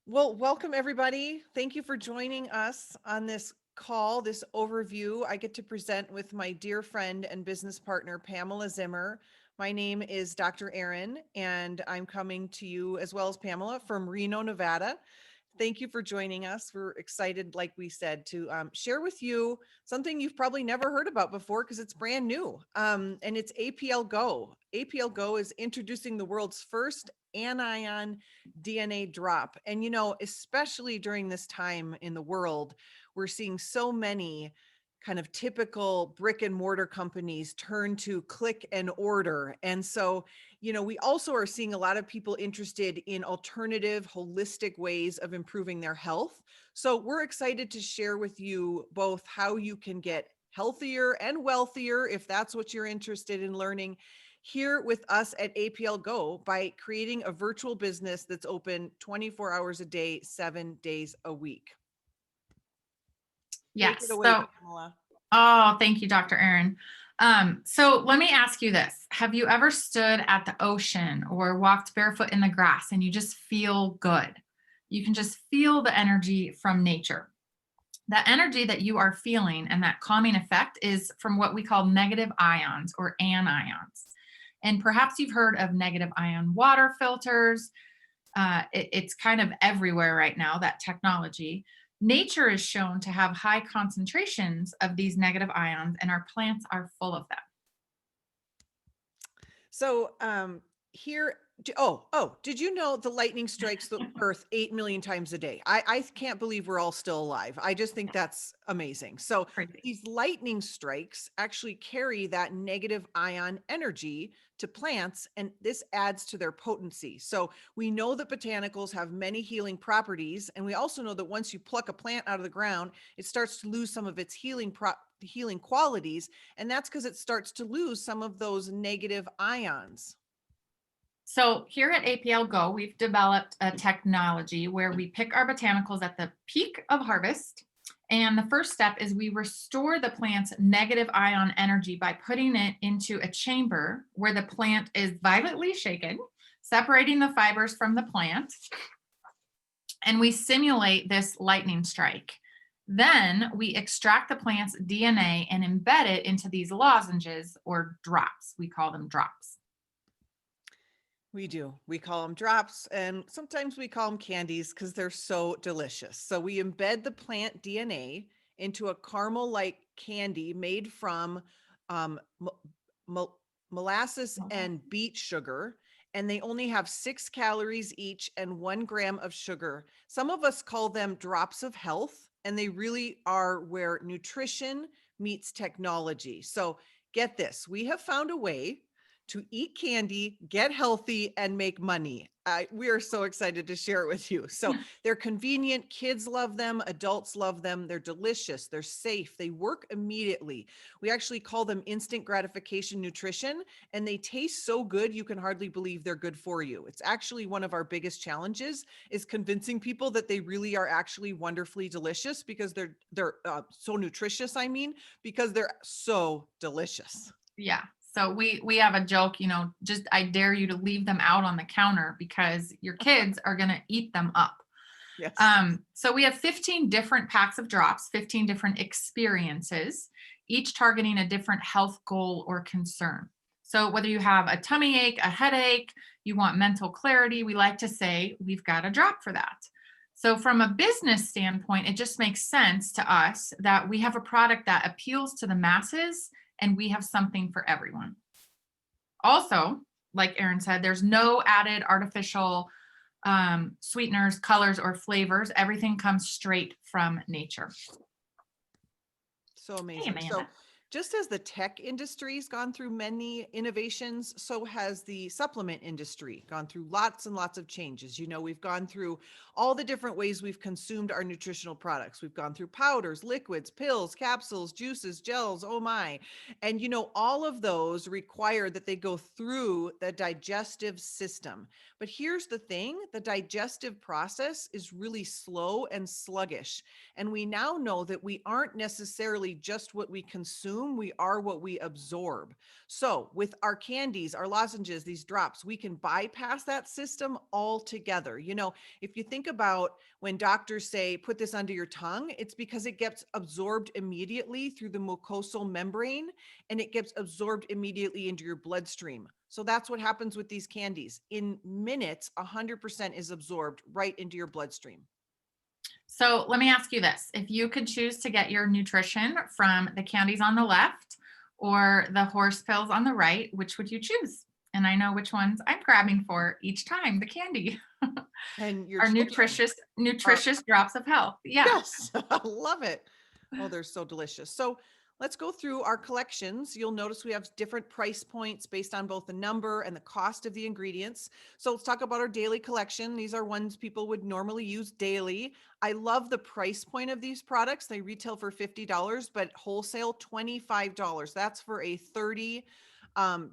Well, welcome everybody. Thank you for joining us on this call, this overview. I get to present with my dear friend and business partner, Pamela Zimmer. My name is Dr. Erin, and I'm coming to you as well as Pamela from Reno, Nevada. Thank you for joining us. We're excited, like we said, to share with you something you've probably never heard about before because it's brand new. And it's APLGO. APLGO is introducing the world's first anion DNA drop. And, especially during this time in the world, we're seeing so many kind of typical brick and mortar companies turn to click and order. And so, we also are seeing a lot of people interested in alternative, holistic ways of improving their health. So we're excited to share with you both how you can get healthier and wealthier, if that's what you're interested in learning, here with us at APL Go by creating a virtual business that's open 24 hours a day, 7 days a week. Take it Yes. away, Pamela. Oh, thank you, Dr. Erin. So let me ask you this. Have you ever stood at the ocean or walked barefoot in the grass and you just feel good? You can just feel the energy from nature. That energy that you are feeling and that calming effect is from what we call negative ions or anions. And perhaps you've heard of negative ion water filters. It's kind of everywhere right now, that technology. Nature is shown to have high concentrations of these negative ions, and our plants are full of them. So here, did you know the lightning strikes the earth 8 million times a day? I can't believe we're all still alive. I just think that's amazing. So Crazy. these lightning strikes actually carry that negative ion energy to plants, and this adds to their potency. So we know that botanicals have many healing properties, and we also know that once you pluck a plant out of the ground, it starts to lose some of its healing qualities, and that's because it starts to lose some of those negative ions. So here at APL Go, we've developed a technology where we pick our botanicals at the peak of harvest. And the first step is we restore the plant's negative ion energy by putting it into a chamber where the plant is violently shaken, separating the fibers from the plant. And we simulate this lightning strike. Then we extract the plant's DNA and embed it into these lozenges or drops. We call them drops. We do. We call them drops, and sometimes we call them candies because they're so delicious. So we embed the plant DNA into a caramel-like candy made from molasses and beet sugar, and they only have 6 calories each and 1 gram of sugar. Some of us call them drops of health, and they really are where nutrition meets technology. So get this, we have found a way to eat candy, get healthy, and make money. We are so excited to share it with you. So they're convenient. Kids love them. Adults love them. They're delicious. They're safe. They work immediately. We actually call them instant gratification nutrition, and they taste so good you can hardly believe they're good for you. It's actually one of our biggest challenges is convincing people that they really are actually wonderfully delicious because they're so nutritious. I mean, because they're so delicious. Yeah. So we have a joke, just I dare you to leave them out on the counter because your kids are going to eat them up. Yes. So we have 15 different packs of drops, 15 different experiences, each targeting a different health goal or concern. So whether you have a tummy ache, a headache, you want mental clarity, we like to say we've got a drop for that. So from a business standpoint, it just makes sense to us that we have a product that appeals to the masses and we have something for everyone. Also, like Erin said, there's no added artificial sweeteners, colors, or flavors. Everything comes straight from nature. So amazing. So just as the tech industry's gone through many innovations, so has the supplement industry gone through lots and lots of changes. We've gone through all the different ways we've consumed our nutritional products. We've gone through powders, liquids, pills, capsules, juices, gels, oh my. And all of those require that they go through the digestive system. But here's the thing, the digestive process is really slow and sluggish. And we now know that we aren't necessarily just what we consume, consume, we are what we absorb. So with our candies, our lozenges, these drops, we can bypass that system altogether. If you think about when doctors say, put this under your tongue, it's because it gets absorbed immediately through the mucosal membrane and it gets absorbed immediately into your bloodstream. So that's what happens with these candies. In minutes, 100% is absorbed right into your bloodstream. So let me ask you this. If you could choose to get your nutrition from the candies on the left or the horse pills on the right, which would you choose? And I know which ones I'm grabbing for each time, the candy. And your Our children nutritious, are, nutritious drops of health. Yeah. yes, I love it. Oh, they're so delicious. So let's go through our collections. You'll notice we have different price points based on both the number and the cost of the ingredients. So let's talk about our daily collection. These are ones people would normally use daily. I love the price point of these products. They retail for $50, but wholesale $25. That's for a 30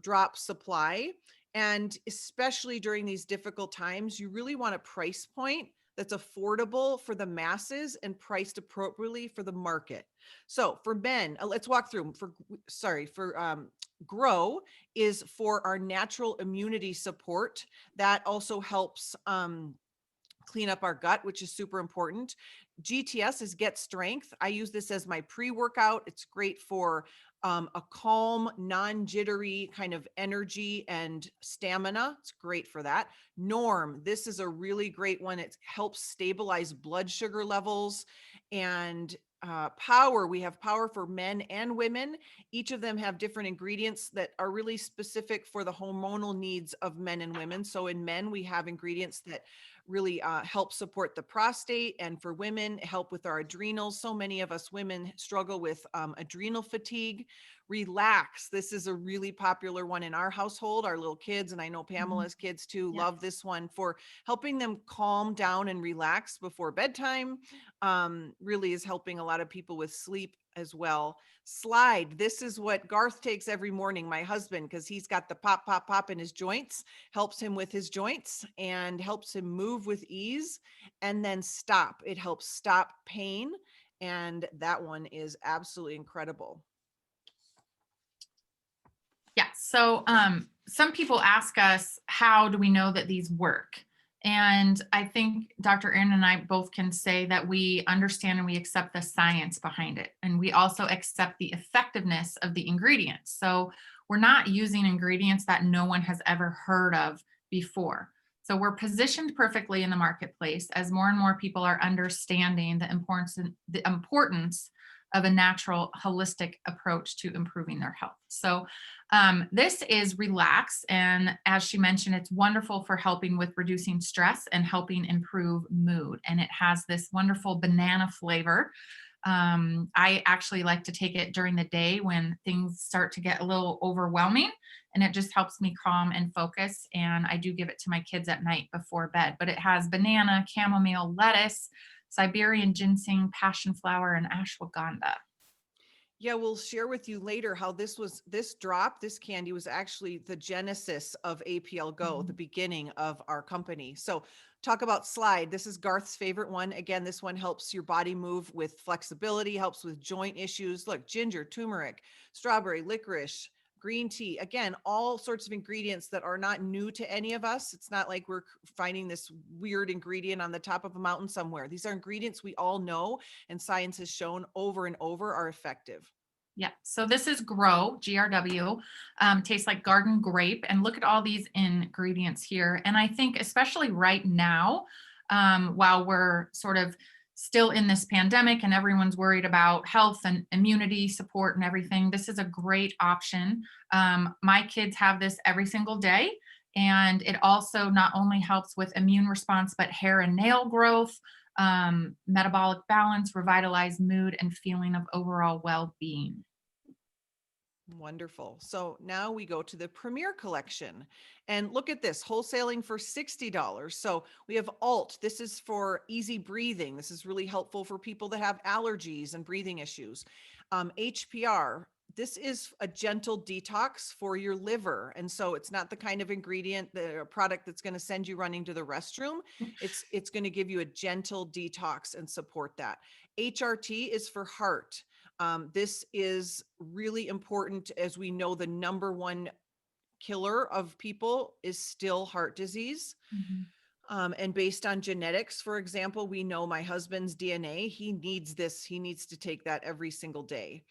drop supply. And especially during these difficult times, you really want a price point that's affordable for the masses and priced appropriately for the market. So for men, let's walk through 'em. For Grow is for our natural immunity support. That also helps clean up our gut, which is super important. GTS is Get Strength. I use this as my pre-workout. It's great for a calm, non-jittery kind of energy and stamina. It's great for that. Norm, this is a really great one. It helps stabilize blood sugar levels. And Power, we have Power for men and women. Each of them have different ingredients that are really specific for the hormonal needs of men and women. So in men, we have ingredients that really help support the prostate, and for women, help with our adrenals. So many of us women struggle with adrenal fatigue. Relax. This is a really popular one in our household. Our little kids, and I know Mhm. Pamela's kids too, Yeah. love this one for helping them calm down and relax before bedtime. Really is helping a lot of people with sleep as well. Slide. This is what Garth takes every morning, my husband, because he's got the pop, pop, pop in his joints, helps him with his joints and helps him move with ease. And then Stop. It helps stop pain. And that one is absolutely incredible. Yeah. So some people ask us, how do we know that these work? And I think Dr. Erin and I both can say that we understand and we accept the science behind it. And we also accept the effectiveness of the ingredients. So we're not using ingredients that no one has ever heard of before. So we're positioned perfectly in the marketplace as more and more people are understanding the importance of a natural holistic approach to improving their health. So this is Relax. And as she mentioned, it's wonderful for helping with reducing stress and helping improve mood. And it has this wonderful banana flavor. I actually like to take it during the day when things start to get a little overwhelming, and it just helps me calm and focus. And I do give it to my kids at night before bed. But it has banana, chamomile, lettuce, Siberian ginseng, passion flower, and ashwagandha. Yeah, we'll share with you later how this candy was actually the genesis of APLGO, the Mhm. beginning of our company. So talk about Slide. This is Garth's favorite one. Again, this one helps your body move with flexibility, helps with joint issues. Look, ginger, turmeric, strawberry, licorice, green tea. Again, all sorts of ingredients that are not new to any of us. It's not like we're finding this weird ingredient on the top of a mountain somewhere. These are ingredients we all know and science has shown over and over are effective. Yeah. So this is Grow, GRW. Tastes like garden grape. And look at all these ingredients here. And I think, especially right now, while we're sort of still in this pandemic and everyone's worried about health and immunity support and everything, this is a great option. My kids have this every single day. And it also not only helps with immune response, but hair and nail growth, metabolic balance, revitalized mood, and feeling of overall well being. Wonderful. So now we go to the Premier Collection and look at this wholesaling for $60. So we have Alt. This is for easy breathing. This is really helpful for people that have allergies and breathing issues. HPR. This is a gentle detox for your liver. And so it's not the kind of ingredient, the product that's going to send you running to the restroom. It's going to give you a gentle detox and support that. HRT is for heart. This is really important, as we know the number one killer of people is still heart disease. Mhm. And based on genetics, for example, we know my husband's DNA, he needs this, he needs to take that every single day.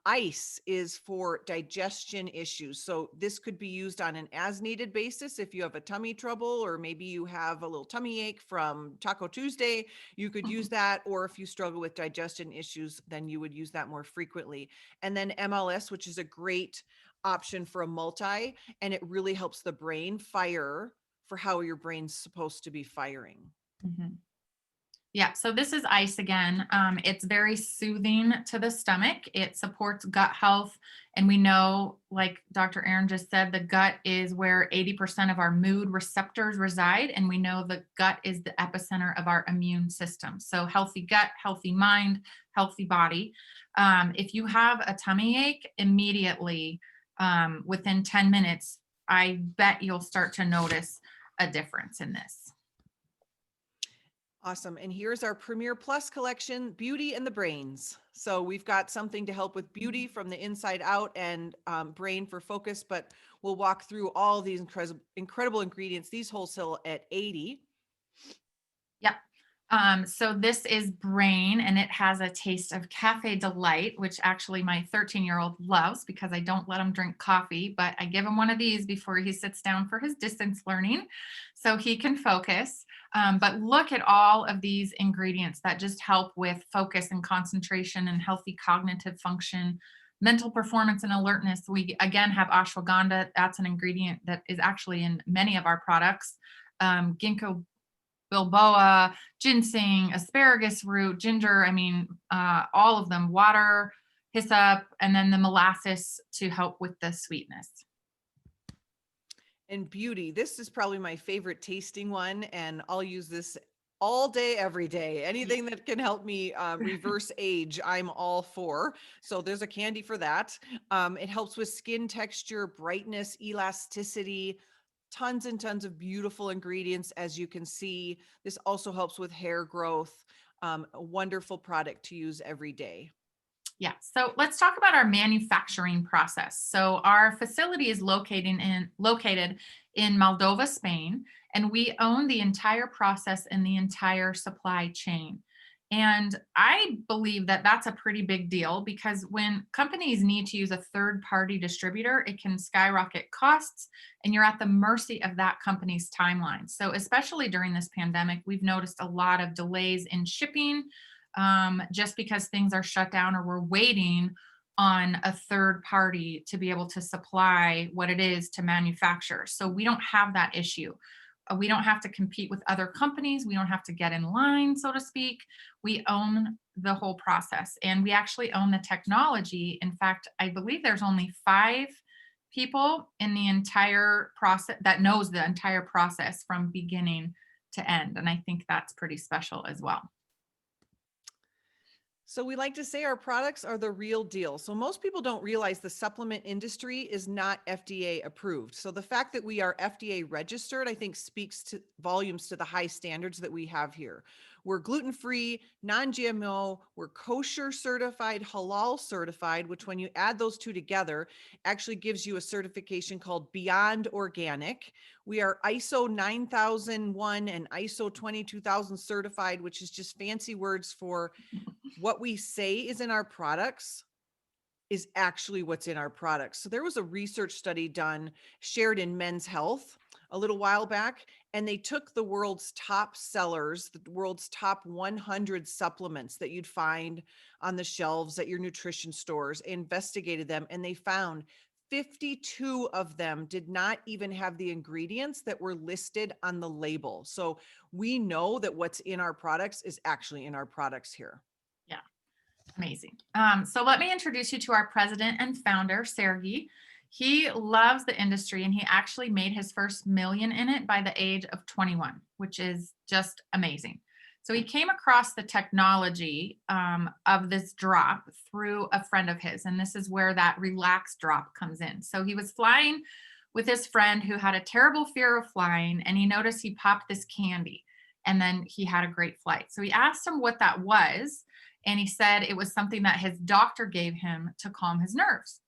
Ice is for digestion issues. So this could be used on an as needed basis. If you have a tummy trouble, or maybe you have a little tummy ache from Taco Tuesday, you could use that. Or if you struggle with digestion issues, then you would use that more frequently. And then MLS, which is a great option for a multi, and it really helps the brain fire for how your brain's supposed to be firing. Mhm. Yeah, so this is ice again. It's very soothing to the stomach. It supports gut health. And we know, like Dr. Erin just said, the gut is where 80% of our mood receptors reside. And we know the gut is the epicenter of our immune system. So, healthy gut, healthy mind, healthy body. If you have a tummy ache, immediately within 10 minutes, I bet you'll start to notice a difference in this. Awesome. And here's our Premier Plus collection, Beauty and the Brains. So we've got something to help with beauty from the inside out, and brain for focus, but we'll walk through all these incredible ingredients. These wholesale at 80. Yep. So this is Brain, and it has a taste of Cafe Delight, which actually my 13-year-old loves because I don't let him drink coffee, but I give him one of these before he sits down for his distance learning so he can focus. But look at all of these ingredients that just help with focus and concentration and healthy cognitive function, mental performance and alertness. We again have ashwagandha. That's an ingredient that is actually in many of our products. Ginkgo bilboa, ginseng, asparagus root, ginger. I mean, all of them, water, hyssop, and then the molasses to help with the sweetness. And beauty, this is probably my favorite tasting one, and I'll use this all day, every day. Yeah. Anything that can help me reverse age, I'm all for. So there's a candy for that. It helps with skin texture, brightness, elasticity, tons and tons of beautiful ingredients. As you can see, this also helps with hair growth. A wonderful product to use every day. Yeah. So let's talk about our manufacturing process. So our facility is located in Moldova, Spain, and we own the entire process and the entire supply chain. And I believe that that's a pretty big deal because when companies need to use a third party distributor, it can skyrocket costs and you're at the mercy of that company's timeline. So, especially during this pandemic, we've noticed a lot of delays in shipping just because things are shut down or we're waiting on a third party to be able to supply what it is to manufacture. So we don't have that issue. We don't have to compete with other companies. We don't have to get in line, so to speak. We own the whole process and we actually own the technology. In fact, I believe there's only 5 people in the entire process that knows the entire process from beginning to end. And I think that's pretty special as well. So we like to say our products are the real deal. So most people don't realize the supplement industry is not FDA approved. So the fact that we are FDA registered, I think speaks to volumes to the high standards that we have here. We're gluten-free, non-GMO, we're kosher certified, halal certified, which when you add those two together, actually gives you a certification called Beyond Organic. We are ISO 9001 and ISO 22000 certified, which is just fancy words for what we say is in our products is actually what's in our products. So there was a research study done, shared in Men's Health a little while back, and they took the world's top sellers, the world's top 100 supplements that you'd find on the shelves at your nutrition stores, investigated them, and they found 52 of them did not even have the ingredients that were listed on the label. So we know that what's in our products is actually in our products here. Yeah. Amazing. So let me introduce you to our president and founder, Sergey. He loves the industry and he actually made his first million in it by the age of 21, which is just amazing. So he came across the technology of this drop through a friend of his, and this is where that relaxed drop comes in. So he was flying with his friend who had a terrible fear of flying, and he noticed he popped this candy, and then he had a great flight. So he asked him what that was, And he said it was something that his doctor gave him to calm his nerves.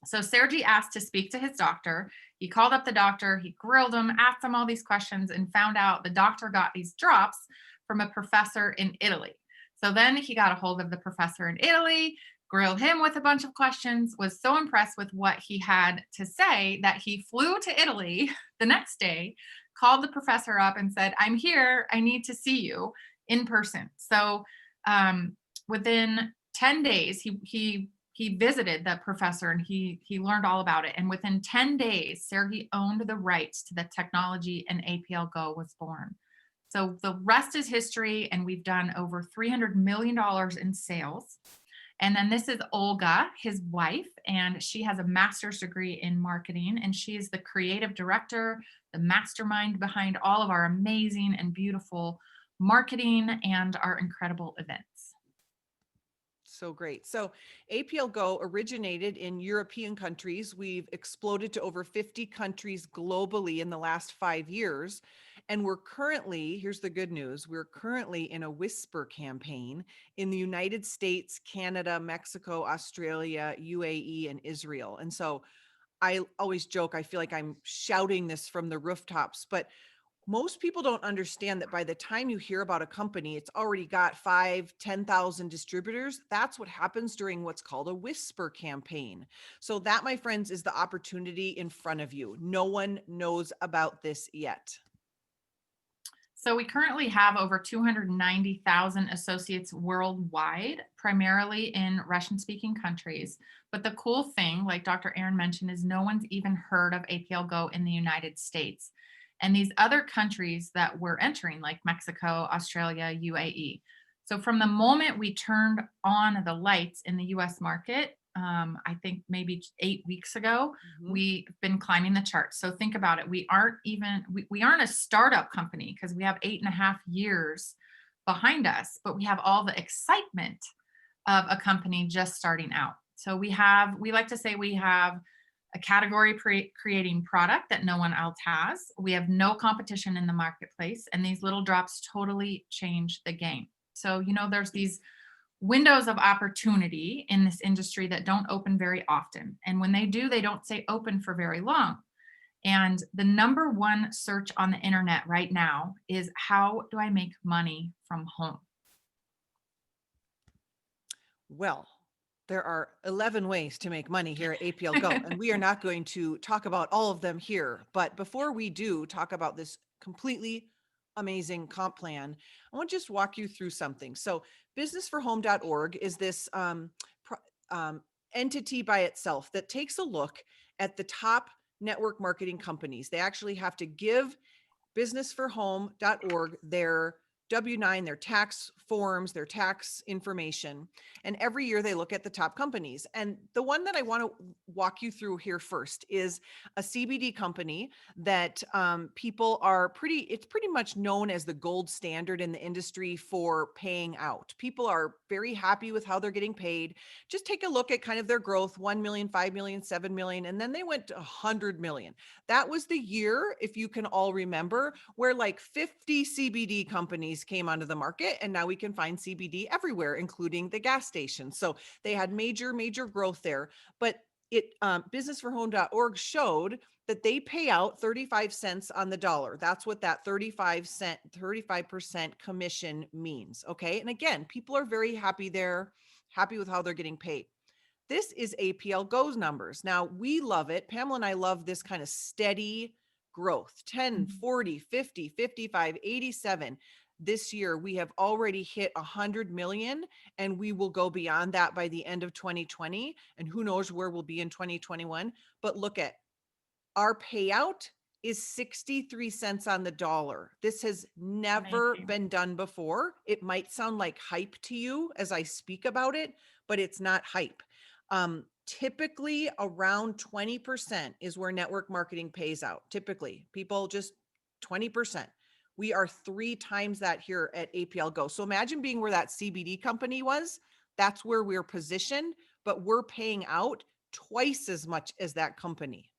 So Sergi asked to speak to his doctor. He called up the doctor, he grilled him, asked him all these questions, and found out the doctor got these drops from a professor in Italy. So then he got a hold of the professor in Italy, grilled him with a bunch of questions, was so impressed with what he had to say that he flew to Italy the next day, called the professor up and said, "I'm here. I need to see you in person." So within 10 days, he visited the professor and he learned all about it. And within 10 days, Sergey owned the rights to the technology and APLGO was born. So the rest is history, and we've done over $300 million in sales. And then this is Olga, his wife, and she has a master's degree in marketing, and she is the creative director, the mastermind behind all of our amazing and beautiful marketing and our incredible events. So great. So APLGO originated in European countries. We've exploded to over 50 countries globally in the last 5 years. And we're currently, here's the good news, we're currently in a whisper campaign in the United States, Canada, Mexico, Australia, UAE, and Israel. And so I always joke, I feel like I'm shouting this from the rooftops, but most people don't understand that by the time you hear about a company, it's already got 10,000 distributors. That's what happens during what's called a whisper campaign. So that, my friends, is the opportunity in front of you. No one knows about this yet. So we currently have over 290,000 associates worldwide, primarily in Russian-speaking countries. But the cool thing, like Dr. Erin mentioned, is no one's even heard of APLGO in the United States. And these other countries that we're entering, like Mexico, Australia, UAE. So from the moment we turned on the lights in the US market, I think maybe 8 weeks ago, Mhm. we've been climbing the charts. So think about it. We aren't a startup company because we have 8.5 years behind us, but we have all the excitement of a company just starting out. So we like to say we have a category creating product that no one else has. We have no competition in the marketplace, and these little drops totally change the game. So, there's these windows of opportunity in this industry that don't open very often. And when they do, they don't stay open for very long. And the number one search on the internet right now is, how do I make money from home? Well, there are 11 ways to make money here at APLGO, and we are not going to talk about all of them here. But before we do talk about this completely amazing comp plan, I want to just walk you through something. So businessforhome.org is this entity by itself that takes a look at the top network marketing companies. They actually have to give businessforhome.org their W-9, their tax forms, their tax information. And every year they look at the top companies. And the one that I want to walk you through here first is a CBD company that it's pretty much known as the gold standard in the industry for paying out. People are very happy with how they're getting paid. Just take a look at kind of their growth, 1 million, 5 million, 7 million, and then they went to 100 million. That was the year, if you can all remember, where like 50 CBD companies came onto the market, and now we can find CBD everywhere, including the gas station. So they had major growth there. But businessforhome.org showed that they pay out 35 cents on the dollar. That's what that 35% commission means. Okay. And again, people are very happy there, happy with how they're getting paid. This is APLGO's numbers. Now, we love it. Pamela and I love this kind of steady growth, 10, 40, 50, 55, 87. This year, we have already hit 100 million, and we will go beyond that by the end of 2020. And who knows where we'll be in 2021. But look at our payout is 63 cents on the dollar. This has never been done before. It might sound like hype to you as I speak about it, but it's not hype. Typically around 20% is where network marketing pays out. Typically, people just 20%. We are 3 times that here at APLGO. So imagine being where that CBD company was. That's where we're positioned, but we're paying out twice as much as that company.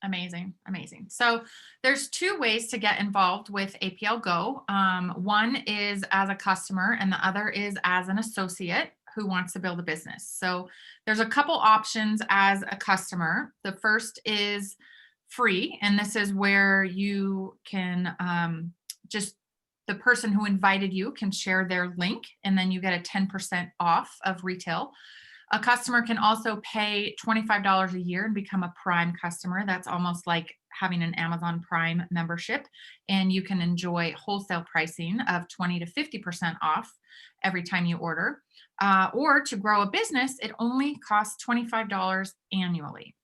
Amazing, amazing. So there's two ways to get involved with APLGO. One is as a customer, and the other is as an associate who wants to build a business. So there's a couple options as a customer. The first is free, and this is where you can just the person who invited you can share their link, and then you get a 10% off of retail. A customer can also pay $25 a year and become a Prime customer. That's almost like having an Amazon Prime membership. And you can enjoy wholesale pricing of 20 to 50% off every time you order. Or to grow a business, it only costs $25 annually.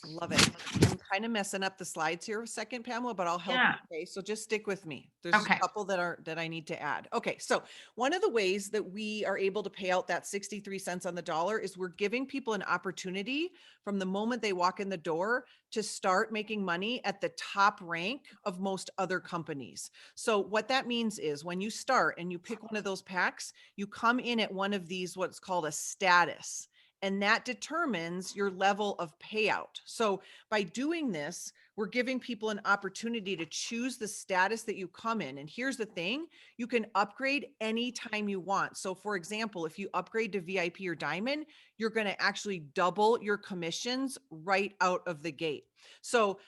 Love it. I'm kind of messing up the slides here a second, Pamela, but I'll help Yeah. you. Okay, so just stick with me. There's Okay. a couple that I need to add. Okay, so one of the ways that we are able to pay out that 63 cents on the dollar is we're giving people an opportunity from the moment they walk in the door to start making money at the top rank of most other companies. So what that means is when you start and you pick one of those packs, you come in at one of these, what's called a status. And that determines your level of payout. So by doing this, we're giving people an opportunity to choose the status that you come in. And here's the thing, you can upgrade anytime you want. So for example, if you upgrade to VIP or Diamond, you're going to actually double your commissions right out of the gate. So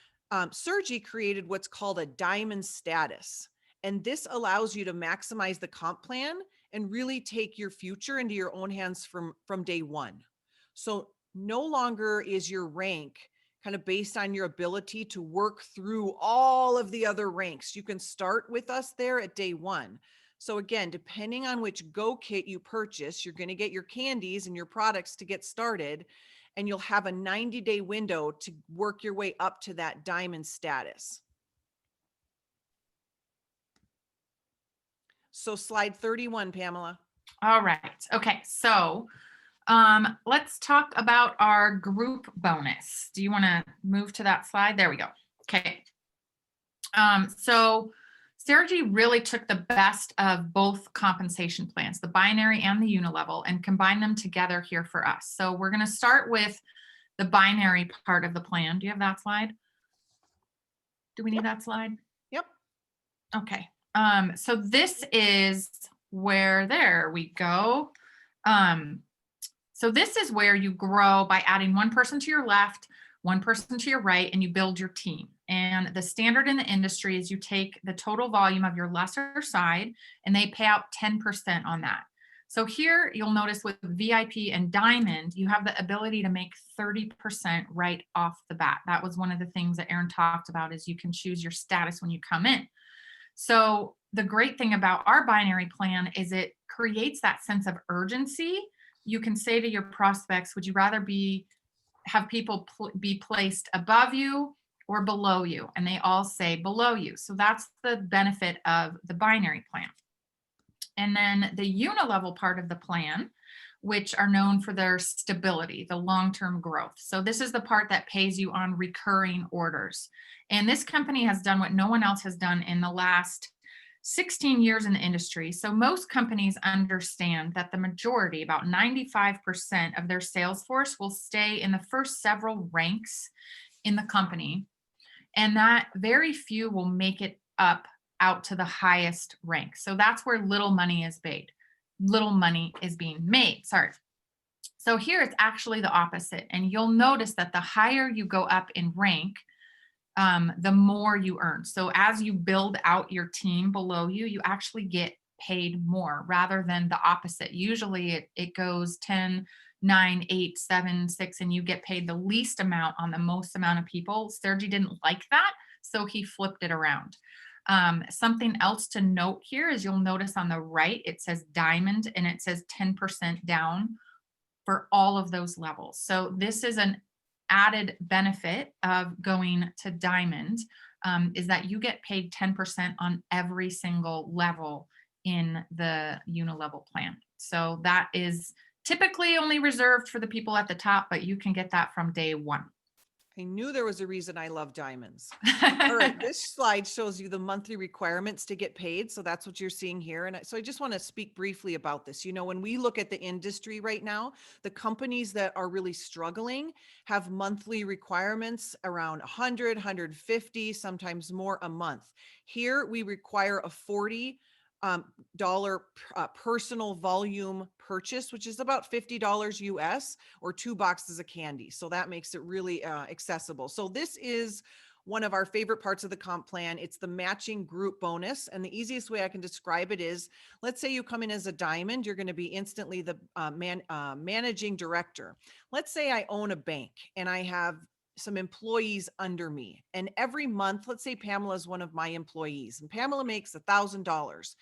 Sergi created what's called a Diamond status. And this allows you to maximize the comp plan and really take your future into your own hands from day one. So no longer is your rank kind of based on your ability to work through all of the other ranks. You can start with us there at day one. So again, depending on which Go kit you purchase, you're going to get your candies and your products to get started, and you'll have a 90-day window to work your way up to that Diamond status. So slide 31, Pamela. All right. Okay. So let's talk about our group bonus. Do you want to move to that slide? There we go. Okay. So Sergi really took the best of both compensation plans, the binary and the unilevel, and combined them together here for us. So we're going to start with the binary part of the plan. Do you have that slide? Do we need that slide? Yep. Okay. So this is where, there we go. So this is where you grow by adding one person to your left, one person to your right, and you build your team. And the standard in the industry is you take the total volume of your lesser side and they pay out 10% on that. So here you'll notice with VIP and Diamond, you have the ability to make 30% right off the bat. That was one of the things that Erin talked about, is you can choose your status when you come in. So the great thing about our binary plan is it creates that sense of urgency. You can say to your prospects, would you rather have people be placed above you or below you? And they all say below you. So that's the benefit of the binary plan. And then the unilevel part of the plan, which are known for their stability, the long-term growth. So this is the part that pays you on recurring orders. And this company has done what no one else has done in the last 16 years in the industry. So most companies understand that the majority, about 95% of their sales force, will stay in the first several ranks in the company, and that very few will make it up out to the highest rank. So that's where little money is made. Little money is being made. Sorry. So here it's actually the opposite. And you'll notice that the higher you go up in rank, the more you earn. So as you build out your team below you, you actually get paid more rather than the opposite. Usually it goes 10, 9, 8, 7, 6, and you get paid the least amount on the most amount of people. Sergi didn't like that, so he flipped it around. Something else to note here is you'll notice on the right, it says Diamond and it says 10% down for all of those levels. So this is an added benefit of going to Diamond, is that you get paid 10% on every single level in the unilevel plan. So that is typically only reserved for the people at the top, but you can get that from day one. I knew there was a reason I love diamonds. All right, this slide shows you the monthly requirements to get paid. So that's what you're seeing here. And so I just want to speak briefly about this. When we look at the industry right now, the companies that are really struggling have monthly requirements around 100, 150, sometimes more a month. Here we require a $40 dollar personal volume purchase, which is about $50 US or 2 boxes of candy. So that makes it really accessible. So this is one of our favorite parts of the comp plan. It's the matching group bonus. And the easiest way I can describe it is, let's say you come in as a diamond, you're going to be instantly the managing director. Let's say I own a bank and I have some employees under me. And every month, let's say Pamela is one of my employees and Pamela makes $1,000.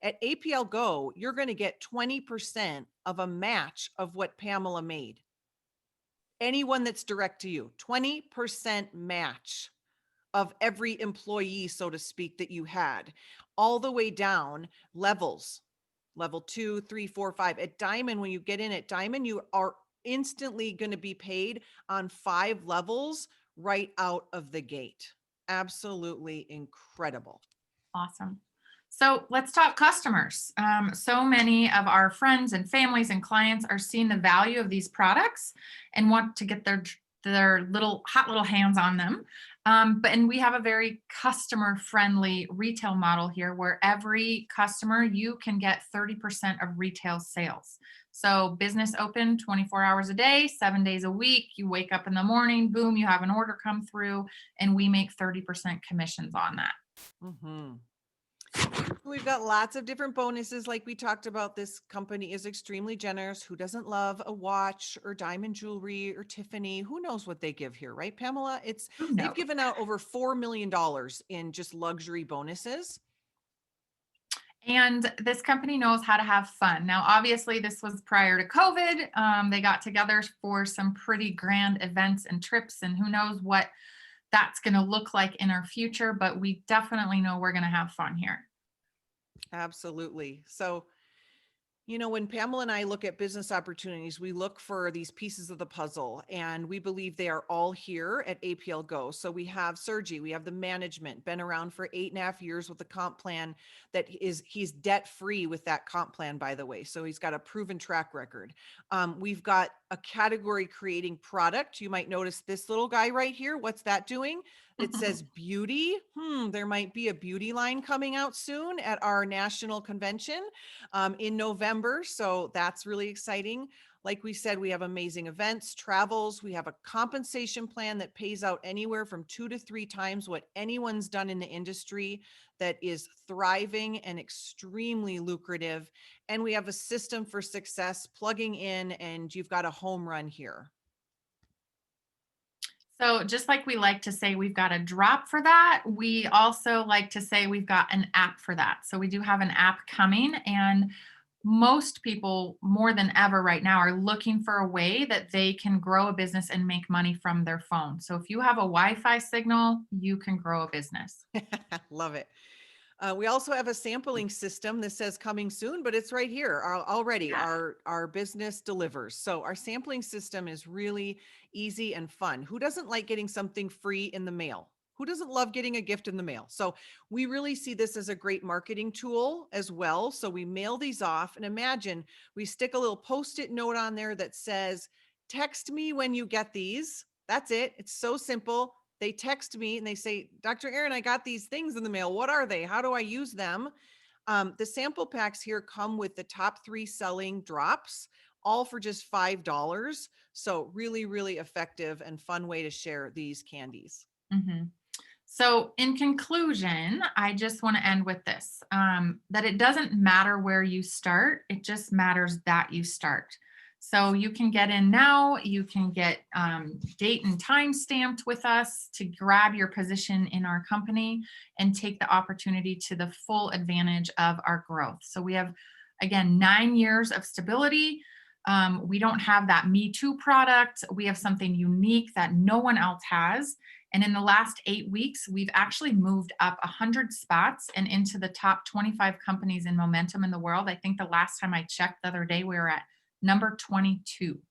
At APLGO, you're going to get 20% of a match of what Pamela made. Anyone that's direct to you, 20% match of every employee, so to speak, that you had, all the way down levels, level 2, 3, 4, 5. At Diamond, when you get in at Diamond, you are instantly going to be paid on 5 levels right out of the gate. Absolutely incredible. Awesome. So let's talk customers. So many of our friends and families and clients are seeing the value of these products and want to get their little hot little hands on them. And we have a very customer friendly retail model here where every customer, you can get 30% of retail sales. So business open 24 hours a day, 7 days a week. You wake up in the morning, boom, you have an order come through, and we make 30% commissions on that. Mm-hmm. We've got lots of different bonuses. Like we talked about, this company is extremely generous. Who doesn't love a watch or diamond jewelry or Tiffany? Who knows what they give here, right, Pamela? Who They've knows? given out over $4 million in just luxury bonuses. And this company knows how to have fun. Now, obviously, this was prior to COVID. They got together for some pretty grand events and trips, and who knows what that's going to look like in our future, but we definitely know we're going to have fun here. Absolutely. So, when Pamela and I look at business opportunities, we look for these pieces of the puzzle, and we believe they are all here at APL Go. So we have Sergi, we have the management, been around for 8.5 years with the comp plan he's debt free with that comp plan, by the way. So he's got a proven track record. We've got a category creating product. You might notice this little guy right here. What's that doing? It says beauty. There might be a beauty line coming out soon at our national convention in November. So that's really exciting. Like we said, we have amazing events, travels. We have a compensation plan that pays out anywhere from 2 to 3 times what anyone's done in the industry, that is thriving and extremely lucrative. And we have a system for success, plugging in, and you've got a home run here. So, just like we like to say we've got a drop for that, we also like to say we've got an app for that. So, we do have an app coming, and most people, more than ever right now, are looking for a way that they can grow a business and make money from their phone. So, if you have a Wi Fi signal, you can grow a business. Love it. We also have a sampling system that says coming soon, but it's right here already. Yeah. Our business delivers. So our sampling system is really easy and fun. Who doesn't like getting something free in the mail? Who doesn't love getting a gift in the mail? So we really see this as a great marketing tool as well. So we mail these off, and imagine we stick a little Post-it note on there that says, text me when you get these. That's it. It's so simple. They text me and they say, Dr. Erin, I got these things in the mail. What are they? How do I use them? The sample packs here come with the top 3 selling drops, all for just $5. So really, really effective and fun way to share these candies. Mhm. So, in conclusion, I just want to end with this, that it doesn't matter where you start, it just matters that you start. So, you can get in now, you can get date and time stamped with us to grab your position in our company and take the opportunity to the full advantage of our growth. So, we have, again, 9 years of stability. We don't have that Me Too product. We have something unique that no one else has. And in the last 8 weeks, we've actually moved up 100 spots and into the top 25 companies in momentum in the world. I think the last time I checked the other day, we were at number 22.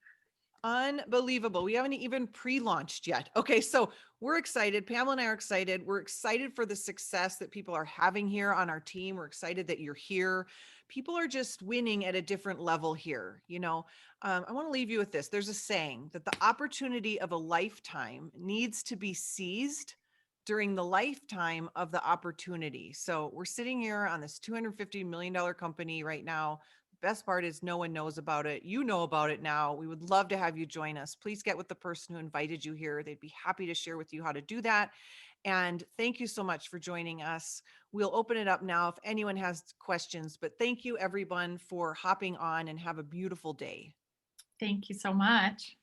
Unbelievable. We haven't even pre-launched yet. Okay, so we're excited. Pamela and I are excited. We're excited for the success that people are having here on our team. We're excited that you're here. People are just winning at a different level here. I want to leave you with this. There's a saying that the opportunity of a lifetime needs to be seized during the lifetime of the opportunity. So we're sitting here on this $250 million company right now. Best part is no one knows about it. You know about it now. We would love to have you join us. Please get with the person who invited you here. They'd be happy to share with you how to do that. And thank you so much for joining us. We'll open it up now if anyone has questions, but thank you everyone for hopping on and have a beautiful day. Thank you so much.